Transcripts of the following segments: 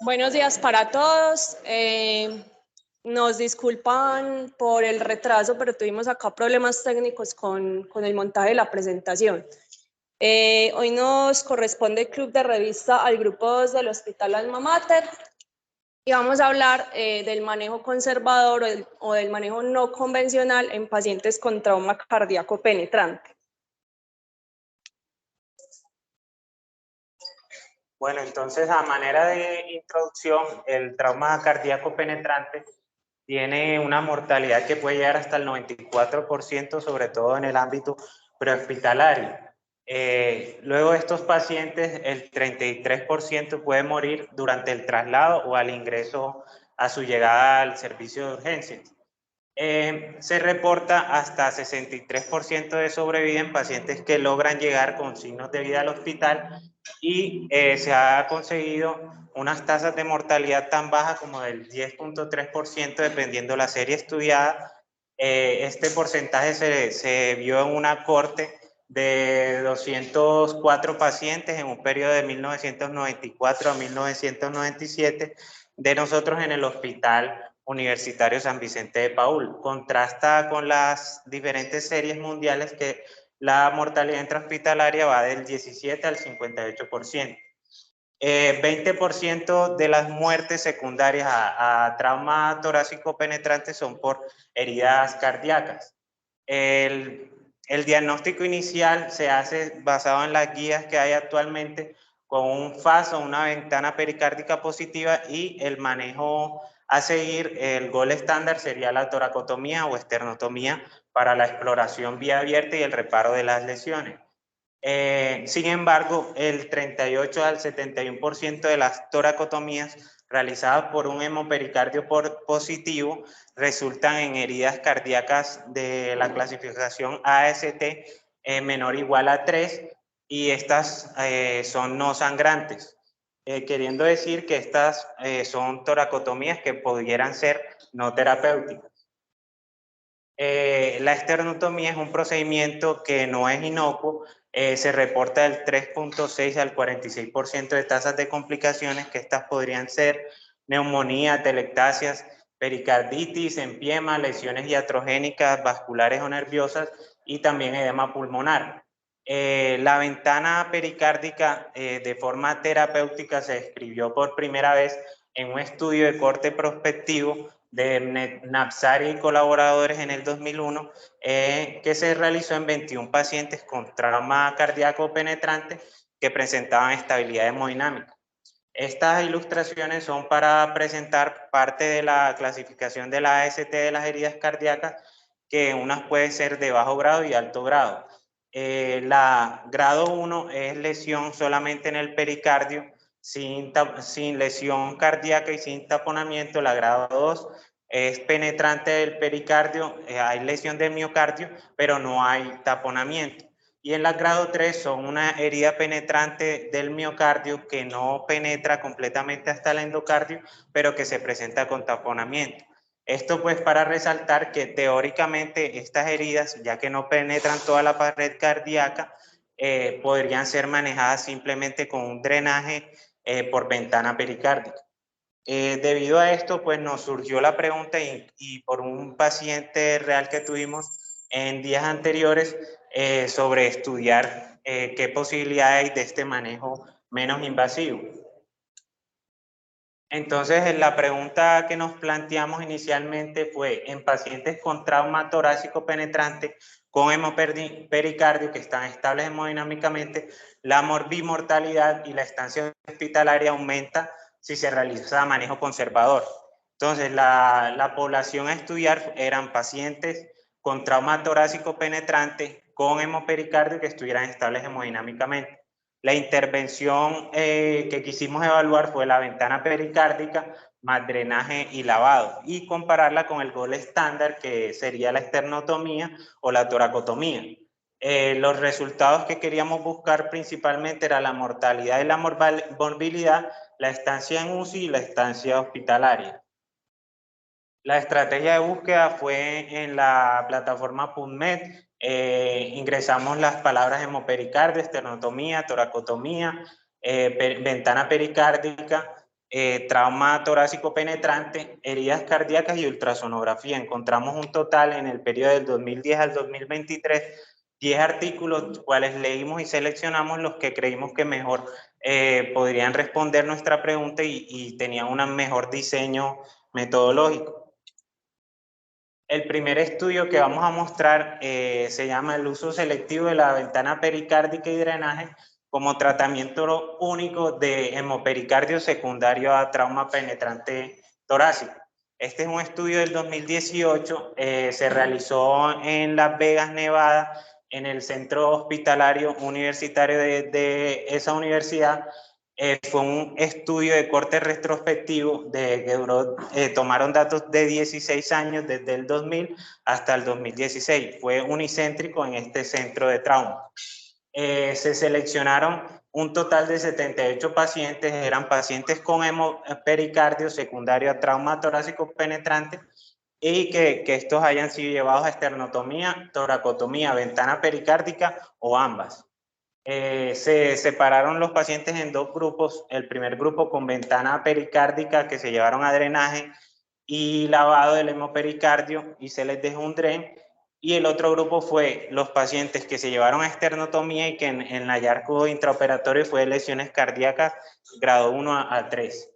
Buenos días para todos. Nos disculpan por el retraso, pero tuvimos acá problemas técnicos con el montaje de la presentación. Hoy nos corresponde el club de revista al grupo 2 del Hospital Alma Mater y vamos a hablar del manejo conservador o del manejo no convencional en pacientes con trauma cardíaco penetrante. Bueno, entonces a manera de introducción, el trauma cardíaco penetrante tiene una mortalidad que puede llegar hasta el 94%, sobre todo en el ámbito prehospitalario. Luego de estos pacientes, el 33% puede morir durante el traslado o al ingreso a su llegada al servicio de urgencias. Se reporta hasta 63% de sobrevida en pacientes que logran llegar con signos de vida al hospital y se ha conseguido unas tasas de mortalidad tan bajas como del 10.3% dependiendo la serie estudiada. Este porcentaje se vio en una corte de 204 pacientes en un periodo de 1994 a 1997 de nosotros en el Hospital Universitario San Vicente de Paúl. Contrasta con las diferentes series mundiales que la mortalidad intrahospitalaria va del 17 al 58%. 20% de las muertes secundarias a trauma torácico penetrante son por heridas cardíacas. El diagnóstico inicial se hace basado en las guías que hay actualmente con un FAS o una ventana pericárdica positiva, y el manejo a seguir, el gol estándar sería la toracotomía o esternotomía para la exploración vía abierta y el reparo de las lesiones. Sin embargo, el 38 al 71% de las toracotomías realizadas por un hemopericardio positivo resultan en heridas cardíacas de la clasificación AST menor o igual a 3, y estas son no sangrantes, queriendo decir que estas son toracotomías que pudieran ser no terapéuticas. La esternotomía es un procedimiento que no es inocuo. Se reporta del 3.6 al 46% de tasas de complicaciones, que estas podrían ser neumonía, telectasias, pericarditis, empiema, lesiones iatrogénicas, vasculares o nerviosas, y también edema pulmonar. La ventana pericárdica de forma terapéutica se describió por primera vez en un estudio de corte prospectivo de Napsari y colaboradores en el 2001, que se realizó en 21 pacientes con trauma cardíaco penetrante que presentaban estabilidad hemodinámica. Estas ilustraciones son para presentar parte de la clasificación de la AST de las heridas cardíacas, que unas pueden ser de bajo grado y alto grado. La grado 1 es lesión solamente en el pericardio, sin lesión cardíaca y sin taponamiento. La grado 2 es penetrante del pericardio, hay lesión del miocardio, pero no hay taponamiento. Y en la grado 3 son una herida penetrante del miocardio que no penetra completamente hasta el endocardio, pero que se presenta con taponamiento. Esto pues para resaltar que teóricamente estas heridas, ya que no penetran toda la pared cardíaca, podrían ser manejadas simplemente con un drenaje por ventana pericárdica. Debido a esto, pues nos surgió la pregunta y por un paciente real que tuvimos en días anteriores sobre estudiar qué posibilidades hay de este manejo menos invasivo. Entonces, la pregunta que nos planteamos inicialmente fue: en pacientes con trauma torácico penetrante con hemopericardio que están estables hemodinámicamente, la morbimortalidad y la estancia hospitalaria aumenta si se realiza manejo conservador. Entonces, la población a estudiar eran pacientes con trauma torácico penetrante con hemopericardio que estuvieran estables hemodinámicamente. La intervención que quisimos evaluar fue la ventana pericárdica más drenaje y lavado, y compararla con el gol estándar, que sería la esternotomía o la toracotomía. Los resultados que queríamos buscar principalmente era la mortalidad y la morbilidad, la estancia en UCI y la estancia hospitalaria. La estrategia de búsqueda fue en la plataforma PubMed. Ingresamos las palabras hemopericardio, esternotomía, toracotomía, ventana pericárdica, trauma torácico penetrante, heridas cardíacas y ultrasonografía. Encontramos un total en el periodo del 2010 al 2023, 10 artículos, cuales leímos y seleccionamos los que creímos que mejor podrían responder nuestra pregunta y tenían un mejor diseño metodológico. El primer estudio que vamos a mostrar se llama el uso selectivo de la ventana pericárdica y drenaje como tratamiento único de hemopericardio secundario a trauma penetrante torácico. Este es un estudio del 2018, se realizó en Las Vegas, Nevada, en el centro hospitalario universitario de esa universidad. Fue un estudio de corte retrospectivo que duró, tomaron datos de 16 años, desde el 2000 hasta el 2016. Fue unicéntrico en este centro de trauma. Se seleccionaron un total de 78 pacientes, eran pacientes con hemopericardio secundario a trauma torácico penetrante y que estos hayan sido llevados a esternotomía, toracotomía, ventana pericárdica o ambas. Se separaron los pacientes en dos grupos, el primer grupo con ventana pericárdica que se llevaron a drenaje y lavado del hemopericardio y se les dejó un DREN, y el otro grupo fue los pacientes que se llevaron a esternotomía y que en el hallazgo intraoperatorio fue de lesiones cardíacas grado 1 a 3.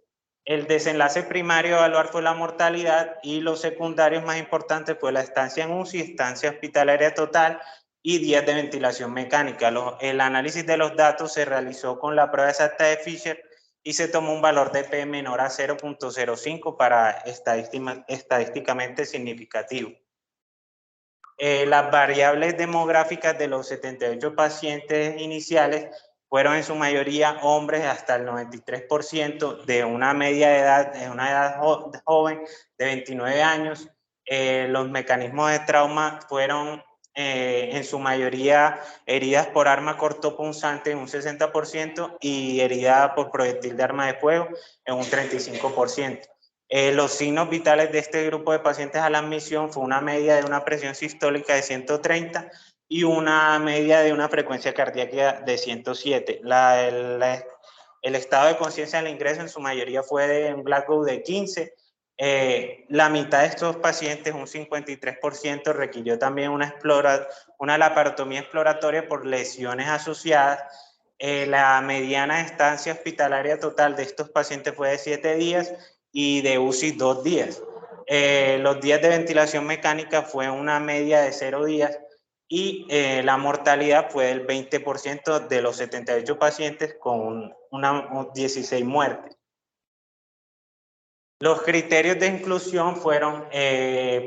El desenlace primario a evaluar fue la mortalidad y los secundarios más importantes fue la estancia en UCI, estancia hospitalaria total y días de ventilación mecánica. El análisis de los datos se realizó con la prueba exacta de Fisher y se tomó un valor de P menor a 0.05 para estadísticamente significativo. Las variables demográficas de los 78 pacientes iniciales fueron en su mayoría hombres, hasta el 93%, de una media de edad, de una edad joven de 29 años. Los mecanismos de trauma fueron en su mayoría heridas por arma cortopunzante en un 60% y heridas por proyectil de arma de fuego en un 35%. Los signos vitales de este grupo de pacientes a la admisión fue una media de una presión sistólica de 130 y una media de una frecuencia cardíaca de 107. El estado de conciencia al ingreso en su mayoría fue de un Glasgow de 15. La mitad de estos pacientes, un 53%, requirió también una laparotomía exploratoria por lesiones asociadas. La mediana estancia hospitalaria total de estos pacientes fue de 7 días y de UCI 2 días. Los días de ventilación mecánica fue una media de 0 días y la mortalidad fue del 20% de los 78 pacientes con 16 muertes. Los criterios de inclusión fueron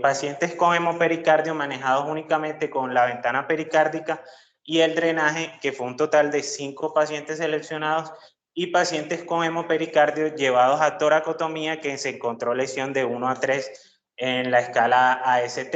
pacientes con hemopericardio manejados únicamente con la ventana pericárdica y el drenaje, que fue un total de 5 pacientes seleccionados, y pacientes con hemopericardio llevados a toracotomía, que se encontró lesión de 1 a 3 en la escala AST,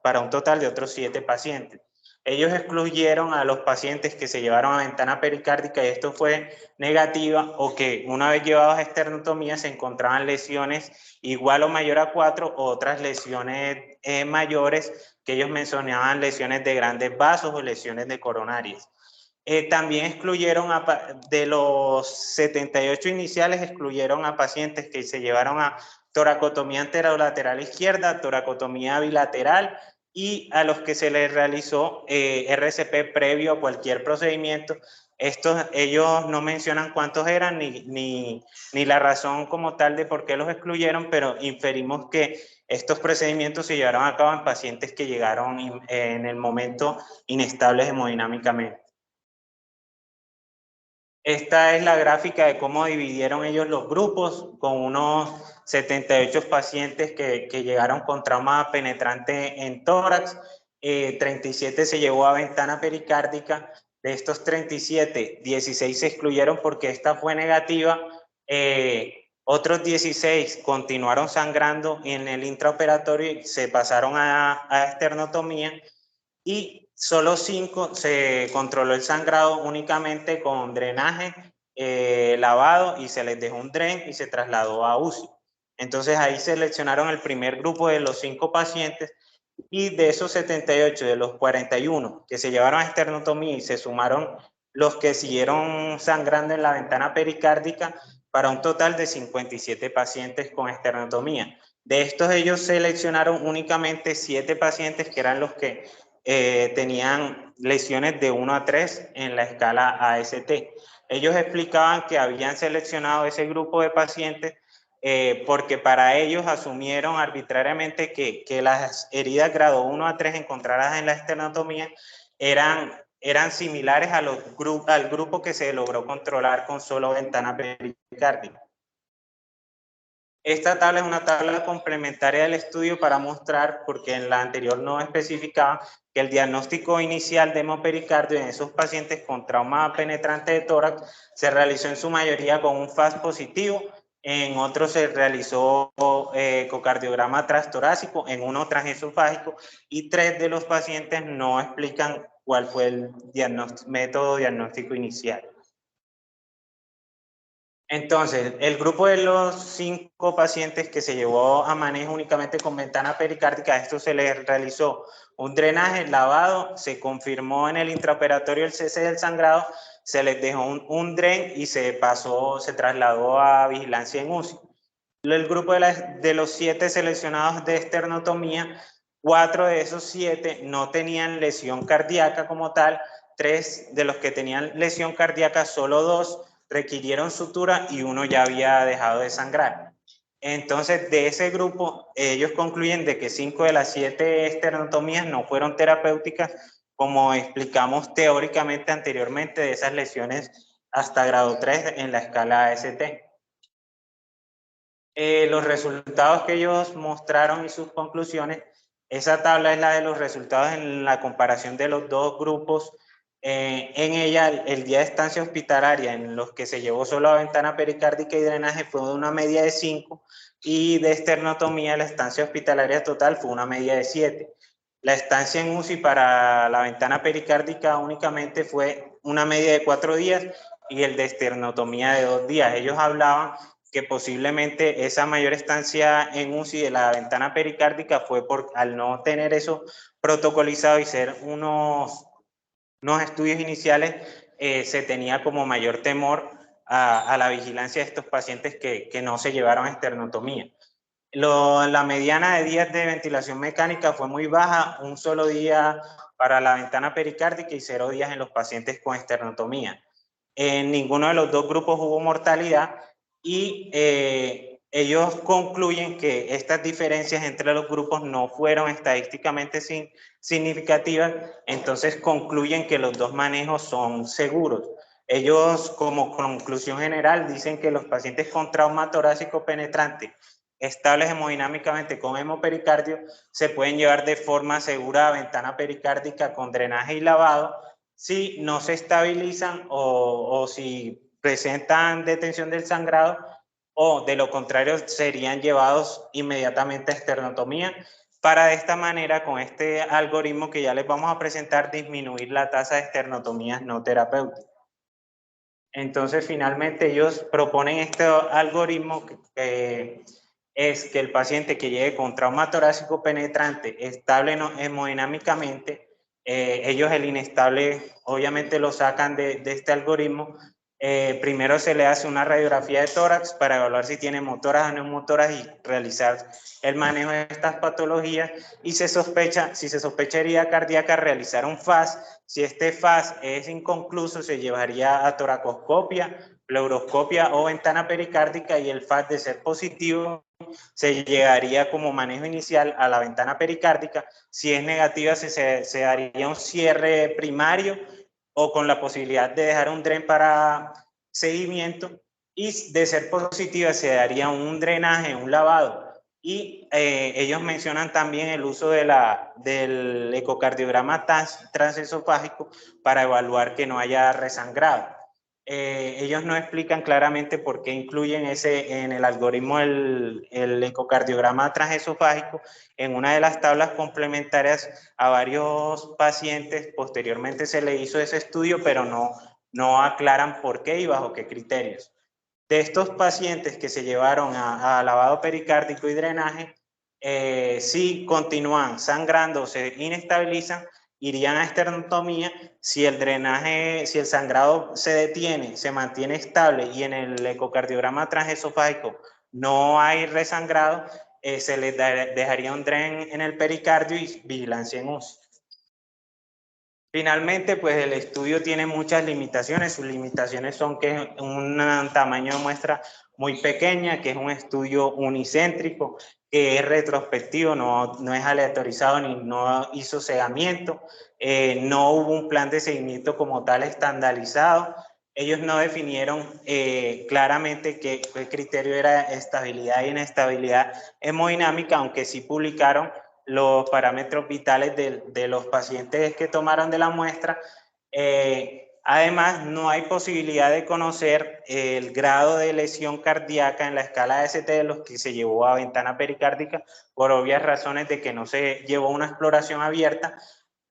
para un total de otros 7 pacientes. Ellos excluyeron a los pacientes que se llevaron a ventana pericárdica y esto fue negativa, o que una vez llevados a esternotomía se encontraban lesiones igual o mayor a 4 o otras lesiones mayores, que ellos mencionaban lesiones de grandes vasos o lesiones de coronarias. También excluyeron de los 78 iniciales, excluyeron a pacientes que se llevaron a toracotomía anterolateral izquierda, toracotomía bilateral, y a los que se les realizó RCP previo a cualquier procedimiento. Ellos no mencionan cuántos eran ni la razón como tal de por qué los excluyeron, pero inferimos que estos procedimientos se llevaron a cabo en pacientes que llegaron en el momento inestables hemodinámicamente. Esta es la gráfica de cómo dividieron ellos los grupos, con unos 78 pacientes que llegaron con trauma penetrante en tórax, 37 se llevó a ventana pericárdica. De estos 37, 16 se excluyeron porque esta fue negativa. Otros 16 continuaron sangrando en el intraoperatorio y se pasaron a esternotomía, y solo 5 se controló el sangrado únicamente con drenaje, lavado, y se les dejó un DREN y se trasladó a UCI. Entonces ahí seleccionaron el primer grupo de los 5 pacientes, y de esos 78, de los 41 que se llevaron a esternotomía y se sumaron los que siguieron sangrando en la ventana pericárdica, para un total de 57 pacientes con esternotomía. De estos ellos seleccionaron únicamente 7 pacientes que eran los que tenían lesiones de 1 a 3 en la escala AST. Ellos explicaban que habían seleccionado ese grupo de pacientes porque para ellos asumieron arbitrariamente que las heridas grado 1 a 3 encontradas en la esternotomía eran similares a al grupo que se logró controlar con solo ventana pericárdica. Esta tabla es una tabla complementaria del estudio para mostrar, porque en la anterior no especificaba, que el diagnóstico inicial de hemopericardio en esos pacientes con trauma penetrante de tórax se realizó en su mayoría con un FAS positivo, en otros se realizó ecocardiograma transtorácico, en uno transesofágico, y 3 de los pacientes no explican cuál fue el método diagnóstico inicial. Entonces, el grupo de los 5 pacientes que se llevó a manejo únicamente con ventana pericárdica, a esto se les realizó un drenaje, lavado, se confirmó en el intraoperatorio el cese del sangrado, se les dejó un dren y se trasladó a vigilancia en UCI. El grupo de los 7 seleccionados de esternotomía, 4 de esos 7 no tenían lesión cardíaca como tal, 3 de los que tenían lesión cardíaca, solo 2 requirieron sutura y 1 ya había dejado de sangrar. Entonces, de ese grupo, ellos concluyen de que 5 de las 7 esternotomías no fueron terapéuticas, como explicamos teóricamente anteriormente de esas lesiones hasta grado 3 en la escala AST. Los resultados que ellos mostraron y sus conclusiones, esa tabla es la de los resultados en la comparación de los dos grupos. En ella, el día de estancia hospitalaria en los que se llevó solo a ventana pericárdica y drenaje fue de una media de 5, y de esternotomía la estancia hospitalaria total fue una media de 7. La estancia en UCI para la ventana pericárdica únicamente fue una media de 4 días y el de esternotomía de 2 días. Ellos hablaban que posiblemente esa mayor estancia en UCI de la ventana pericárdica fue al no tener eso protocolizado y ser unos estudios iniciales, se tenía como mayor temor a la vigilancia de estos pacientes que no se llevaron a esternotomía. La mediana de días de ventilación mecánica fue muy baja, un solo día para la ventana pericárdica y 0 días en los pacientes con esternotomía. En ninguno de los dos grupos hubo mortalidad y ellos concluyen que estas diferencias entre los grupos no fueron estadísticamente significativas, entonces concluyen que los dos manejos son seguros. Ellos, como conclusión general, dicen que los pacientes con trauma torácico penetrante estables hemodinámicamente con hemopericardio se pueden llevar de forma segura a ventana pericárdica con drenaje y lavado si no se estabilizan o si presentan detención del sangrado, o de lo contrario serían llevados inmediatamente a esternotomía para de esta manera, con este algoritmo que ya les vamos a presentar, disminuir la tasa de esternotomías no terapéuticas. Entonces, finalmente ellos proponen este algoritmo que es que el paciente que llegue con trauma torácico penetrante estable hemodinámicamente, ellos el inestable obviamente lo sacan de este algoritmo. Primero se le hace una radiografía de tórax para evaluar si tiene motoras o neumotoras y realizar el manejo de estas patologías, y si se sospecha herida cardíaca, realizar un FAS. Si este FAS es inconcluso, se llevaría a toracoscopia, pleuroscopia o ventana pericárdica, y el FAS, de ser positivo, se llegaría como manejo inicial a la ventana pericárdica. Si es negativa, se daría un cierre primario o con la posibilidad de dejar un dren para seguimiento, y de ser positiva se daría un drenaje, un lavado. Y ellos mencionan también el uso del ecocardiograma transesofágico para evaluar que no haya resangrado. Ellos no explican claramente por qué incluyen en el algoritmo el ecocardiograma transesofágico en una de las tablas complementarias a varios pacientes. Posteriormente se le hizo ese estudio, pero no aclaran por qué y bajo qué criterios. De estos pacientes que se llevaron a lavado pericárdico y drenaje, sí continúan sangrando, se inestabilizan, irían a esternotomía. Si el drenaje, si el sangrado se detiene, se mantiene estable y en el ecocardiograma transesofágico no hay resangrado, se les dejaría un dren en el pericardio y vigilancia en UCI. Finalmente, pues el estudio tiene muchas limitaciones. Sus limitaciones son que es un tamaño de muestra muy pequeña, que es un estudio unicéntrico, que es retrospectivo, no es aleatorizado ni no hizo cegamiento, no hubo un plan de seguimiento como tal estandarizado. Ellos no definieron claramente qué criterio era estabilidad e inestabilidad hemodinámica, aunque sí publicaron los parámetros vitales de los pacientes que tomaron de la muestra. Además, no hay posibilidad de conocer el grado de lesión cardíaca en la escala de ST de los que se llevó a ventana pericárdica, por obvias razones de que no se llevó una exploración abierta,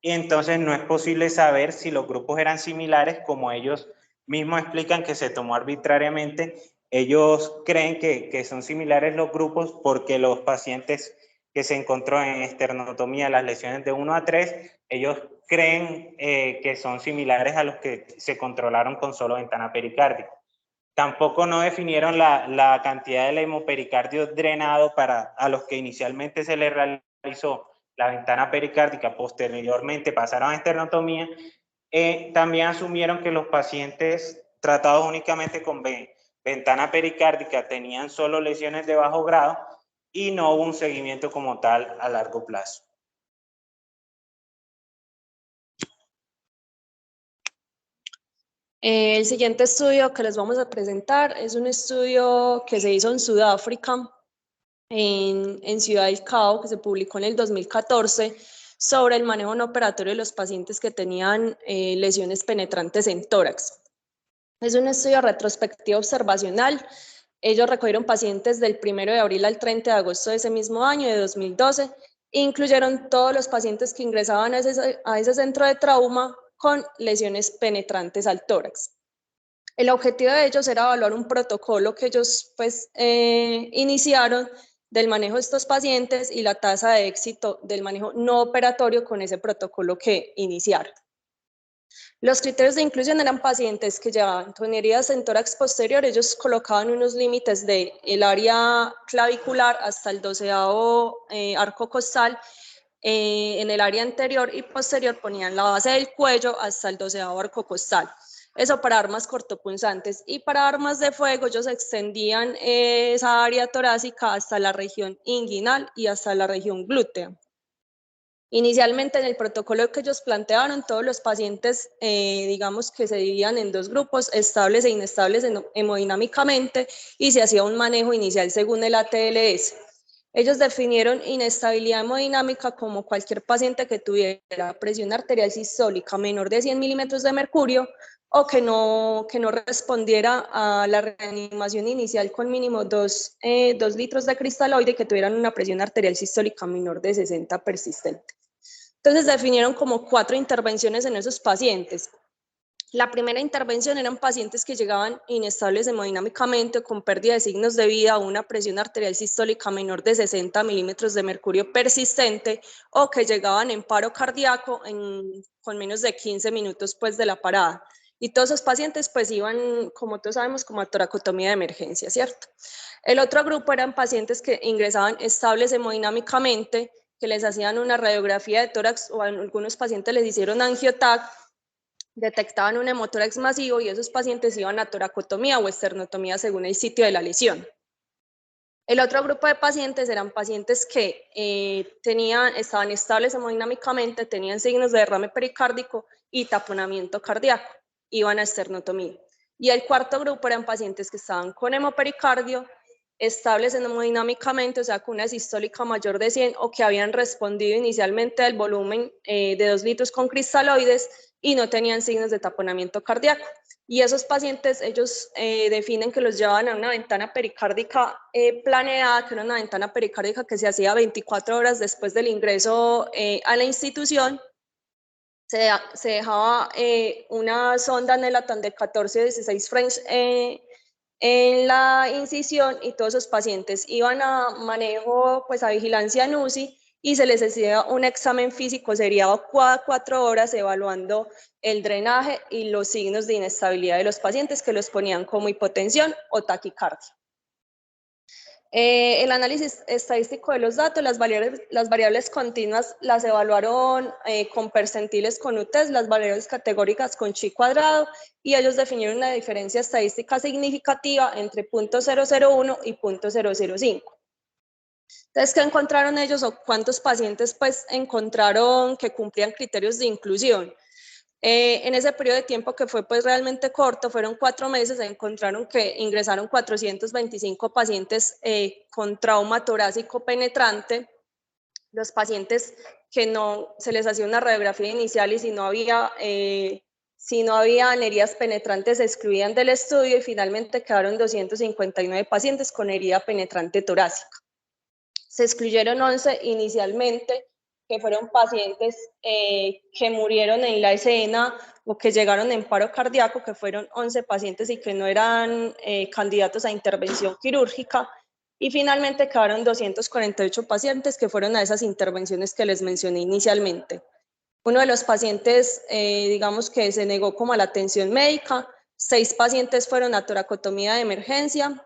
y entonces no es posible saber si los grupos eran similares, como ellos mismos explican que se tomó arbitrariamente. Ellos creen que son similares los grupos porque los pacientes que se encontró en esternotomía, las lesiones de 1 a 3, ellos creen que son similares a los que se controlaron con solo ventana pericárdica. Tampoco no definieron la cantidad del hemopericardio drenado a los que inicialmente se les realizó la ventana pericárdica, posteriormente pasaron a esternotomía. También asumieron que los pacientes tratados únicamente con ventana pericárdica tenían solo lesiones de bajo grado y no hubo un seguimiento como tal a largo plazo. El siguiente estudio que les vamos a presentar es un estudio que se hizo en Sudáfrica, en Ciudad del Cabo, que se publicó en el 2014, sobre el manejo no operatorio de los pacientes que tenían lesiones penetrantes en tórax. Es un estudio retrospectivo observacional. Ellos recogieron pacientes del 1 de abril al 30 de agosto de ese mismo año, de 2012, e incluyeron todos los pacientes que ingresaban a ese centro de trauma con lesiones penetrantes al tórax. El objetivo de ellos era evaluar un protocolo que ellos pues iniciaron del manejo de estos pacientes y la tasa de éxito del manejo no operatorio con ese protocolo que iniciaron. Los criterios de inclusión eran pacientes que llevaban con heridas en tórax posterior. Ellos colocaban unos límites del área clavicular hasta el 12º arco costal. En el área anterior y posterior ponían la base del cuello hasta el 12º arco costal. Eso para armas cortopunzantes. Y para armas de fuego ellos extendían esa área torácica hasta la región inguinal y hasta la región glútea. Inicialmente en el protocolo que ellos plantearon, todos los pacientes, digamos que se dividían en dos grupos, estables e inestables hemodinámicamente, y se hacía un manejo inicial según el ATLS. Ellos definieron inestabilidad hemodinámica como cualquier paciente que tuviera presión arterial sistólica menor de 100 milímetros de mercurio o que no respondiera a la reanimación inicial con mínimo 2 litros de cristaloide y que tuvieran una presión arterial sistólica menor de 60 persistente. Entonces definieron como 4 intervenciones en esos pacientes. La primera intervención eran pacientes que llegaban inestables hemodinámicamente o con pérdida de signos de vida o una presión arterial sistólica menor de 60 milímetros de mercurio persistente o que llegaban en paro cardíaco con menos de 15 minutos pues, de la parada. Y todos esos pacientes pues iban, como todos sabemos, como a toracotomía de emergencia, ¿cierto? El otro grupo eran pacientes que ingresaban estables hemodinámicamente, que les hacían una radiografía de tórax o a algunos pacientes les hicieron angioTAC, detectaban un hemotórax masivo y esos pacientes iban a toracotomía o esternotomía según el sitio de la lesión. El otro grupo de pacientes eran pacientes que estaban estables hemodinámicamente, tenían signos de derrame pericárdico y taponamiento cardíaco, iban a esternotomía. Y el cuarto grupo eran pacientes que estaban con hemopericardio, estables hemodinámicamente, o sea, con una sistólica mayor de 100 o que habían respondido inicialmente al volumen de 2 litros con cristaloides y no tenían signos de taponamiento cardíaco. Y esos pacientes, ellos definen que los llevaban a una ventana pericárdica planeada, que era una ventana pericárdica que se hacía 24 horas después del ingreso a la institución. Se dejaba una sonda Nelaton de 14 o 16 frames en la incisión y todos esos pacientes iban a manejo, pues a vigilancia en UCI y se les hacía un examen físico seriado cada 4 horas evaluando el drenaje y los signos de inestabilidad de los pacientes que los ponían como hipotensión o taquicardia. El análisis estadístico de los datos, las variables continuas las evaluaron con percentiles con U-test, las variables categóricas con chi cuadrado, y ellos definieron una diferencia estadística significativa entre 0.001 y 0.005. Entonces, ¿qué encontraron ellos o cuántos pacientes pues encontraron que cumplían criterios de inclusión? En ese periodo de tiempo que fue pues realmente corto, fueron 4 meses, encontraron que ingresaron 425 pacientes con trauma torácico penetrante. Los pacientes que no se les hacía una radiografía inicial y si no había heridas penetrantes se excluían del estudio, y finalmente quedaron 259 pacientes con herida penetrante torácica. Se excluyeron 11 inicialmente, que fueron pacientes que murieron en la escena o que llegaron en paro cardíaco, que fueron 11 pacientes y que no eran candidatos a intervención quirúrgica. Y finalmente quedaron 248 pacientes que fueron a esas intervenciones que les mencioné inicialmente. Uno de los pacientes, digamos que se negó como a la atención médica, 6 pacientes fueron a toracotomía de emergencia,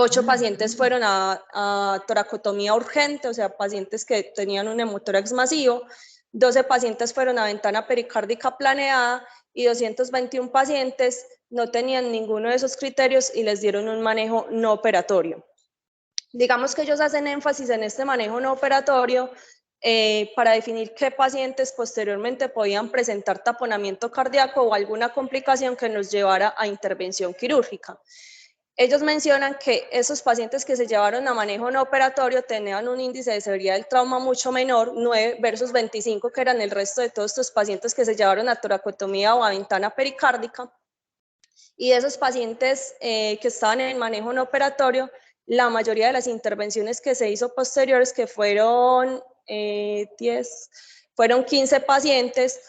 8 pacientes fueron a toracotomía urgente, o sea, pacientes que tenían un hemotórax masivo, 12 pacientes fueron a ventana pericárdica planeada y 221 pacientes no tenían ninguno de esos criterios y les dieron un manejo no operatorio. Digamos que ellos hacen énfasis en este manejo no operatorio para definir qué pacientes posteriormente podían presentar taponamiento cardíaco o alguna complicación que nos llevara a intervención quirúrgica. Ellos mencionan que esos pacientes que se llevaron a manejo no operatorio tenían un índice de severidad del trauma mucho menor, 9 versus 25, que eran el resto de todos estos pacientes que se llevaron a toracotomía o a ventana pericárdica. Y de esos pacientes que estaban en manejo no operatorio, la mayoría de las intervenciones que se hizo posteriores, que fueron 15 pacientes,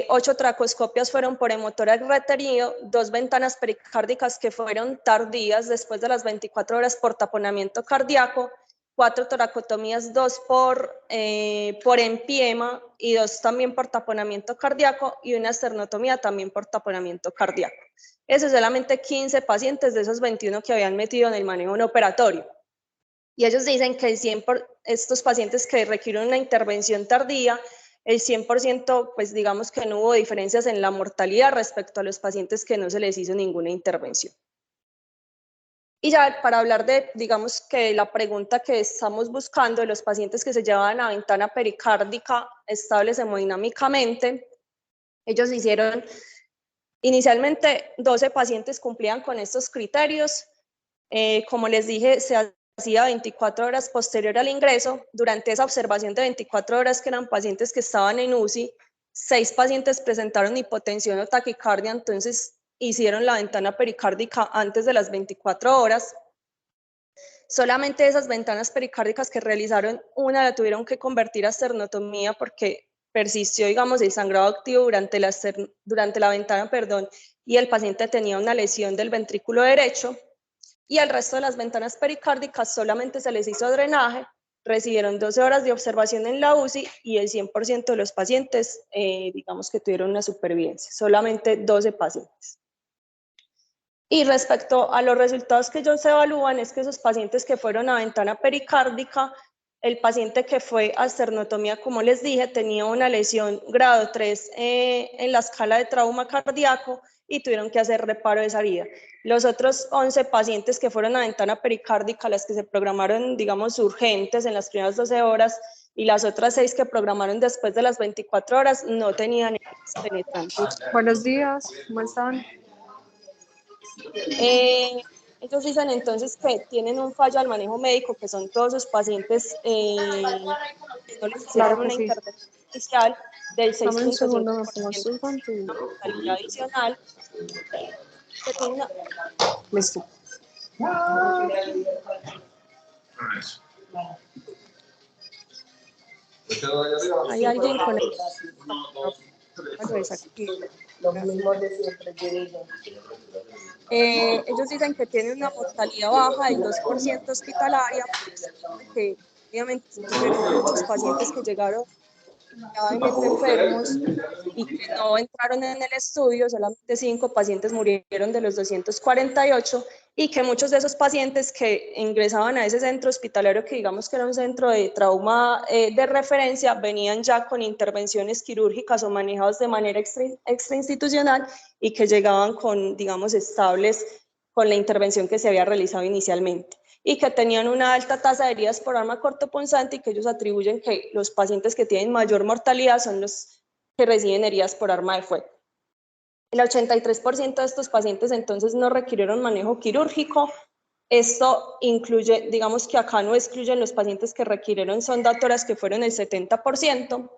8 tracoscopias fueron por hemotórax retenido, 2 ventanas pericárdicas que fueron tardías después de las 24 horas por taponamiento cardíaco, 4 toracotomías, 2 por empiema y 2 también por taponamiento cardíaco, y una esternotomía también por taponamiento cardíaco. Eso es solamente 15 pacientes de esos 21 que habían metido en el manejo no operatorio. Y ellos dicen que estos pacientes que requieren una intervención tardía, el 100%, pues digamos que no hubo diferencias en la mortalidad respecto a los pacientes que no se les hizo ninguna intervención. Y ya para hablar de, digamos que la pregunta que estamos buscando de los pacientes que se llevan a ventana pericárdica estables hemodinámicamente, ellos hicieron, inicialmente 12 pacientes cumplían con estos criterios. Como les dije, se hacía 24 horas posterior al ingreso. Durante esa observación de 24 horas, que eran pacientes que estaban en UCI, 6 pacientes presentaron hipotensión o taquicardia, entonces hicieron la ventana pericárdica antes de las 24 horas. Solamente esas ventanas pericárdicas que realizaron, una la tuvieron que convertir a esternotomía porque persistió, digamos, el sangrado activo durante la ventana, y el paciente tenía una lesión del ventrículo derecho. Y al resto de las ventanas pericárdicas solamente se les hizo drenaje, recibieron 12 horas de observación en la UCI y el 100% de los pacientes, digamos que tuvieron una supervivencia, solamente 12 pacientes. Y respecto a los resultados que ellos evalúan, es que esos pacientes que fueron a ventana pericárdica, el paciente que fue a esternotomía, como les dije, tenía una lesión grado 3 en la escala de trauma cardíaco y tuvieron que hacer reparo de esa herida. Los otros 11 pacientes que fueron a ventana pericárdica, las que se programaron, digamos, urgentes en las primeras 12 horas, y las otras 6 que programaron después de las 24 horas, no tenían heridas penetrantes. Buenos días, ¿cómo están? Ellos dicen entonces que tienen un fallo al manejo médico, que son todos los pacientes que no les hicieron Claro que una sí. intervención inicial del Dame un segundo, me 6.5% pongo sus de guantes. mortalidad adicional, que tiene una... Listo. Hay alguien con el... ellos dicen que tienen una mortalidad baja del 2% hospitalaria, que obviamente tuvieron muchos pacientes que llegaron gravemente enfermos y que no entraron en el estudio, solamente 5 pacientes murieron de los 248 y que muchos de esos pacientes que ingresaban a ese centro hospitalario, que digamos que era un centro de trauma de referencia, venían ya con intervenciones quirúrgicas o manejados de manera extrainstitucional y que llegaban con, digamos, estables con la intervención que se había realizado inicialmente y que tenían una alta tasa de heridas por arma cortopunzante y que ellos atribuyen que los pacientes que tienen mayor mortalidad son los que reciben heridas por arma de fuego. El 83% de estos pacientes entonces no requirieron manejo quirúrgico. Esto incluye, digamos que acá no excluyen los pacientes que requirieron sonda tórax, que fueron el 70%.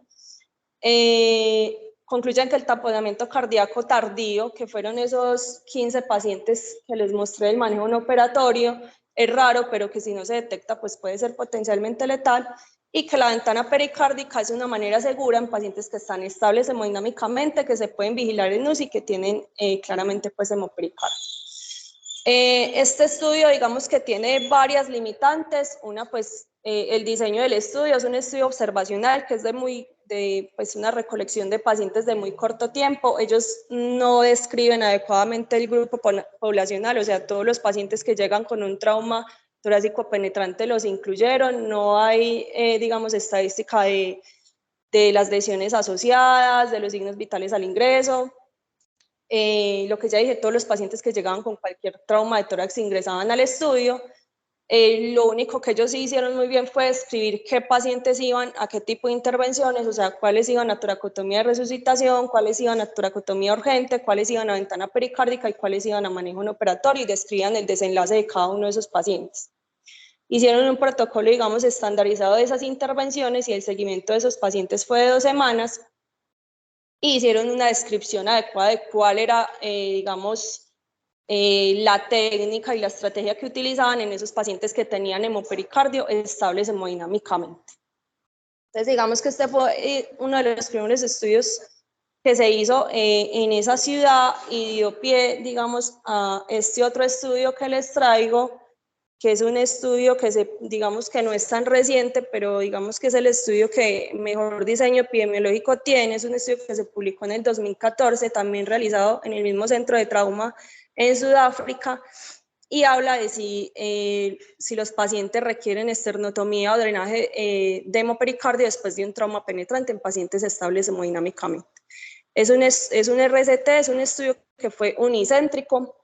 Concluyen que el taponamiento cardíaco tardío, que fueron esos 15 pacientes que les mostré del manejo no operatorio, es raro, pero que si no se detecta, pues puede ser potencialmente letal, y que la ventana pericárdica es una manera segura en pacientes que están estables hemodinámicamente, que se pueden vigilar en UCI y que tienen claramente pues hemopericardio. Este estudio, digamos que tiene varias limitantes. Una, pues, el diseño del estudio es un estudio observacional que es pues, una recolección de pacientes de muy corto tiempo. Ellos no describen adecuadamente el grupo poblacional, o sea, todos los pacientes que llegan con un trauma torácico penetrante los incluyeron. No hay, digamos, estadística de las lesiones asociadas, de los signos vitales al ingreso. Lo que ya dije, todos los pacientes que llegaban con cualquier trauma de tórax ingresaban al estudio. Lo único que ellos sí hicieron muy bien fue describir qué pacientes iban a qué tipo de intervenciones, o sea, cuáles iban a toracotomía de resucitación, cuáles iban a toracotomía urgente, cuáles iban a ventana pericárdica y cuáles iban a manejo no operatorio, y describían el desenlace de cada uno de esos pacientes. Hicieron un protocolo, digamos, estandarizado de esas intervenciones y el seguimiento de esos pacientes fue de 2 semanas. Y hicieron una descripción adecuada de cuál era, digamos, la técnica y la estrategia que utilizaban en esos pacientes que tenían hemopericardio estables hemodinámicamente. Entonces, digamos que este fue uno de los primeros estudios que se hizo en esa ciudad y dio pie, digamos, a este otro estudio que les traigo, que es un estudio que digamos que no es tan reciente, pero digamos que es el estudio que mejor diseño epidemiológico tiene. Es un estudio que se publicó en el 2014, también realizado en el mismo centro de trauma en Sudáfrica, y habla de si los pacientes requieren esternotomía o drenaje de hemopericardio después de un trauma penetrante en pacientes estables hemodinámicamente. Es un RCT, es un estudio que fue unicéntrico,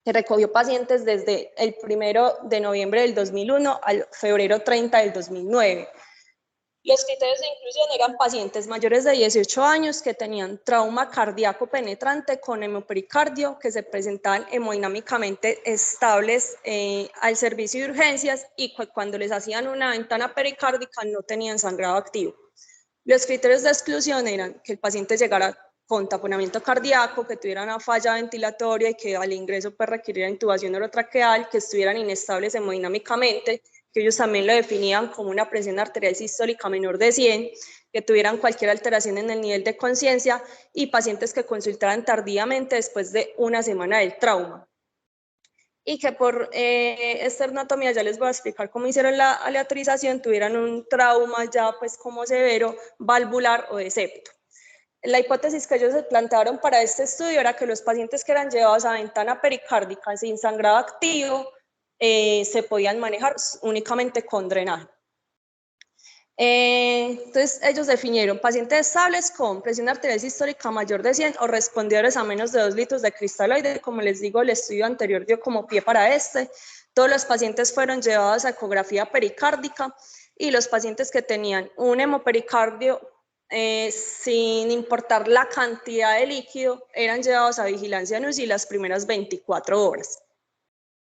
que recogió pacientes desde el 1 de noviembre del 2001 al febrero 30 del 2009. Los criterios de inclusión eran pacientes mayores de 18 años que tenían trauma cardíaco penetrante con hemopericardio, que se presentaban hemodinámicamente estables al servicio de urgencias y cuando les hacían una ventana pericárdica no tenían sangrado activo. Los criterios de exclusión eran que el paciente llegara con taponamiento cardíaco, que tuvieran una falla ventilatoria y que al ingreso pues requiriera intubación orotraqueal, que estuvieran inestables hemodinámicamente, que ellos también lo definían como una presión arterial sistólica menor de 100, que tuvieran cualquier alteración en el nivel de conciencia y pacientes que consultaran tardíamente después de 1 semana del trauma. Y que por esternotomía, ya les voy a explicar cómo hicieron la aleatorización, tuvieran un trauma ya pues como severo, valvular o de septo. La hipótesis que ellos plantearon para este estudio era que los pacientes que eran llevados a ventana pericárdica sin sangrado activo se podían manejar únicamente con drenaje. Entonces ellos definieron pacientes estables con presión arterial sistólica mayor de 100 o respondedores a menos de 2 litros de cristaloide. Como les digo, el estudio anterior dio como pie para este. Todos los pacientes fueron llevados a ecografía pericárdica y los pacientes que tenían un hemopericardio sin importar la cantidad de líquido eran llevados a vigilancia en UCI las primeras 24 horas.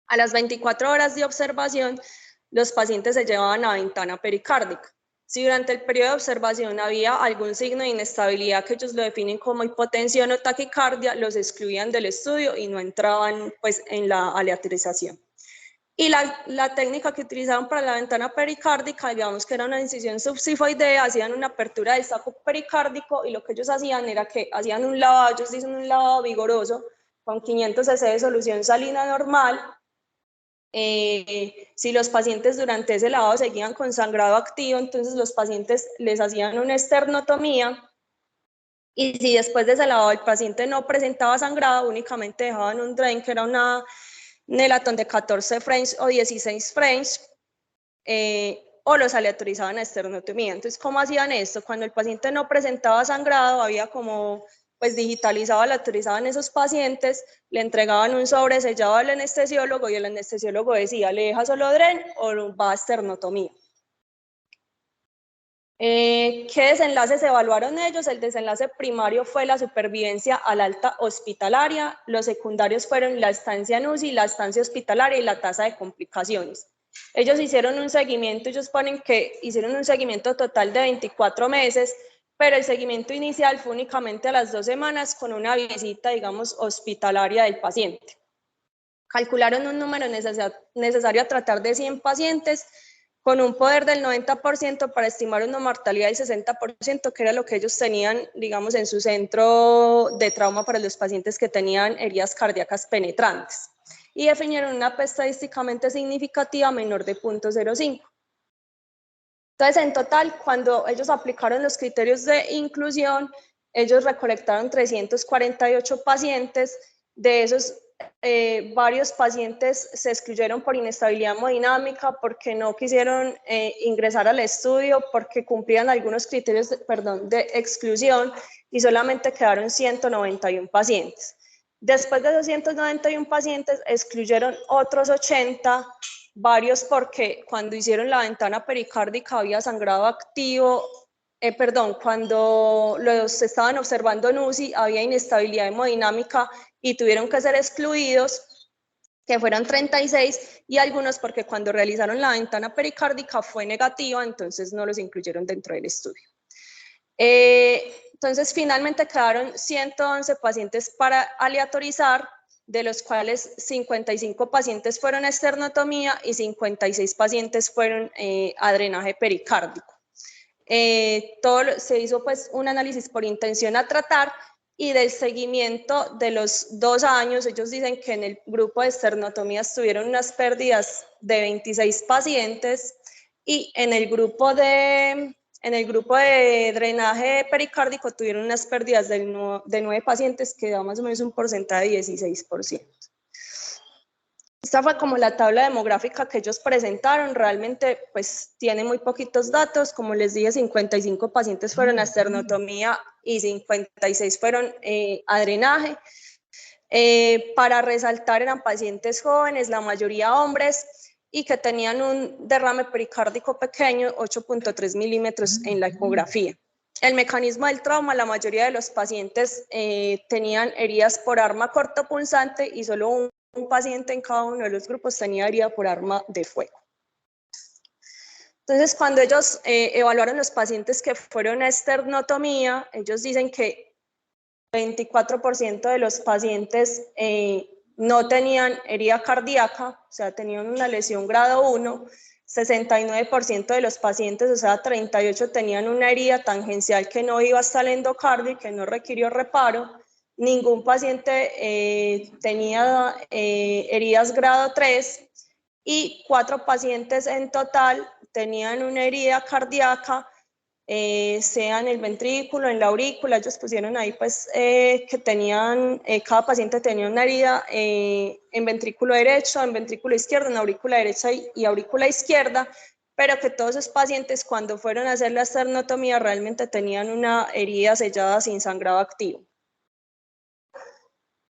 A las 24 horas de observación, los pacientes se llevaban a ventana pericárdica. Si durante el periodo de observación había algún signo de inestabilidad que ellos lo definen como hipotensión o taquicardia, los excluían del estudio y no entraban pues, en la aleatorización. Y la técnica que utilizaban para la ventana pericárdica, digamos que era una incisión subsifoidea, hacían una apertura del saco pericárdico y lo que ellos hacían era que hacían un lavado, ellos dicen un lavado vigoroso con 500 cc de solución salina normal, si los pacientes durante ese lavado seguían con sangrado activo, entonces los pacientes les hacían una esternotomía, y si después de ese lavado el paciente no presentaba sangrado, únicamente dejaban un drain, que era una Nelaton de 14 frames o 16 frames, o los aleatorizaban a esternotomía. Entonces, ¿cómo hacían esto? Cuando el paciente no presentaba sangrado, había como pues digitalizado, aleatorizaban esos pacientes, le entregaban un sobre sellado al anestesiólogo y el anestesiólogo decía, ¿le deja solo DREN o va a esternotomía? ¿Qué desenlaces evaluaron ellos? El desenlace primario fue la supervivencia al alta hospitalaria, los secundarios fueron la estancia en UCI, la estancia hospitalaria y la tasa de complicaciones. Ellos hicieron un seguimiento, ellos ponen que hicieron un seguimiento total de 24 meses, pero el seguimiento inicial fue únicamente a las 2 semanas con una visita, digamos, hospitalaria del paciente. Calcularon un número necesario a tratar de 100 pacientes con un poder del 90% para estimar una mortalidad del 60%, que era lo que ellos tenían, digamos, en su centro de trauma para los pacientes que tenían heridas cardíacas penetrantes. Y definieron una P estadísticamente significativa menor de 0.05. Entonces, en total, cuando ellos aplicaron los criterios de inclusión, ellos recolectaron 348 pacientes. De esos, varios pacientes se excluyeron por inestabilidad hemodinámica, porque no quisieron ingresar al estudio, porque cumplían algunos criterios de exclusión, y solamente quedaron 191 pacientes. Después de esos 191 pacientes, excluyeron otros 80, varios porque cuando hicieron la ventana pericárdica había sangrado activo, cuando los estaban observando en UCI había inestabilidad hemodinámica y tuvieron que ser excluidos, que fueron 36, y algunos porque cuando realizaron la ventana pericárdica fue negativa, entonces no los incluyeron dentro del estudio. Entonces finalmente quedaron 111 pacientes para aleatorizar, de los cuales 55 pacientes fueron a esternotomía y 56 pacientes fueron a drenaje pericárdico. Se hizo pues un análisis por intención a tratar, y del seguimiento de los 2 años, ellos dicen que en el grupo de esternotomías tuvieron unas pérdidas de 26 pacientes, y en el grupo de drenaje pericárdico tuvieron unas pérdidas de 9 pacientes, que da más o menos un porcentaje de 16%. Esta fue como la tabla demográfica que ellos presentaron. Realmente pues tiene muy poquitos datos. Como les dije, 55 pacientes fueron a esternotomía y 56 fueron a drenaje. Para resaltar, eran pacientes jóvenes, la mayoría hombres, y que tenían un derrame pericárdico pequeño, 8.3 milímetros en la ecografía. El mecanismo del trauma: la mayoría de los pacientes tenían heridas por arma cortopunzante, y solo un paciente en cada uno de los grupos tenía herida por arma de fuego. Entonces, cuando ellos evaluaron los pacientes que fueron a esternotomía, ellos dicen que 24% de los pacientes no tenían herida cardíaca, o sea, tenían una lesión grado 1, 69% de los pacientes, o sea, 38, tenían una herida tangencial que no iba hasta el endocardio y que no requirió reparo. Ningún paciente tenía heridas grado 3, y 4 pacientes en total tenían una herida cardíaca, sea en el ventrículo, en la aurícula. Ellos pusieron ahí pues que tenían, cada paciente tenía una herida en ventrículo derecho, en ventrículo izquierdo, en aurícula derecha y aurícula izquierda, pero que todos esos pacientes, cuando fueron a hacer la esternotomía, realmente tenían una herida sellada sin sangrado activo.